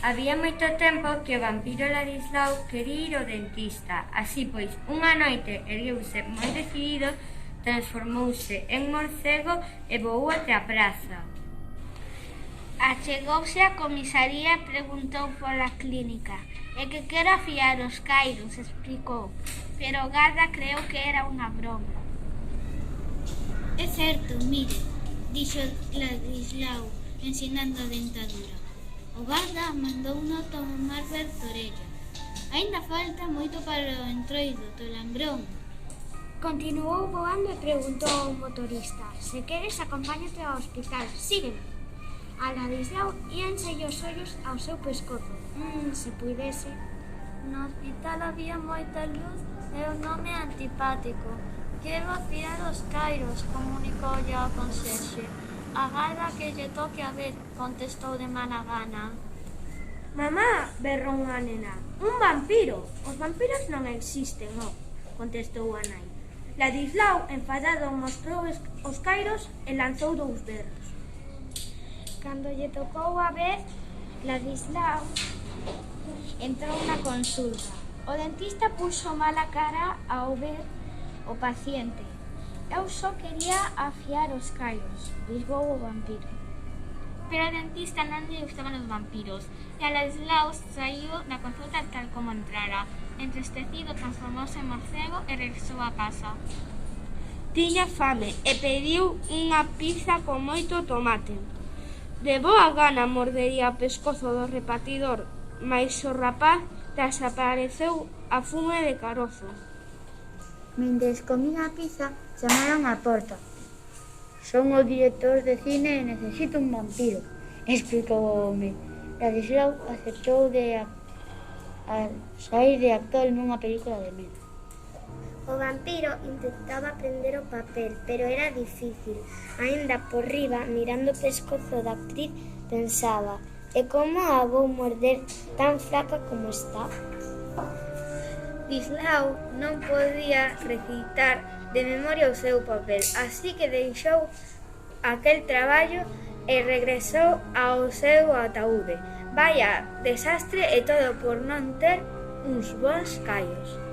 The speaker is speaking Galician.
Había moito tempo que o vampiro Ladislao quería ir ao dentista. Así pois, unha noite ergueuse moi decidido, transformouse en morcego e voou até a praza. Achegouse á comisaría e preguntou pola clínica. É que quero afiar os cairos, explicou, pero o garda creeu que era unha broma. É certo, mire, dixo Ladislao, ensinando a dentadura. O garda mandou non tomar vertorella. Aínda falta moito para o entroido do lambrón. Continuou voando e preguntou ao motorista: se queres, acompáñate ao hospital, sígueme. A Ladislao íanselle os ollos ao seu pescozo. Se puidese. No hospital había moita luz e un home antipático. Quero afiar os cairos, comunicoulle ao conserxe. Agarda que lle toque a ver, contestou de mala gana. Mamá, berrou unha nena, un vampiro. Os vampiros non existen, non, contestou a nai. Ladislao, enfadado, mostrou os cairos e lanzou 2 berros. Cando lle tocou a vez, Ladislao entrou na consulta. O dentista puxo mala cara ao ver o paciente. Eu só quería afiar os cairos, bisbou o vampiro. Pero ao dentista non lle gustaban os vampiros e a Ladislao saiu da consulta tal como entrara. Entristecido, transformouse en morcego e regresou a casa. Tiña fame e pediu unha pizza con moito tomate. De boa gana mordería o pescozo do repartidor, mais o rapaz desapareceu a fume de carozo. Mentres comía a pizza, chamaron á porta. Son o director de cine e necesito un vampiro, explicou o home. Ladislao aceptou de sair de actor nunha película de medo. O vampiro intentaba prender o papel, pero era difícil. Aínda por riba, mirando o pescozo da actriz, pensaba: e como a vou morder tan flaca como está? Ladislao non podía recitar de memoria o seu papel, así que deixou aquel traballo e regresou ao seu ataúde. Vaya desastre e todo por non ter uns bons callos.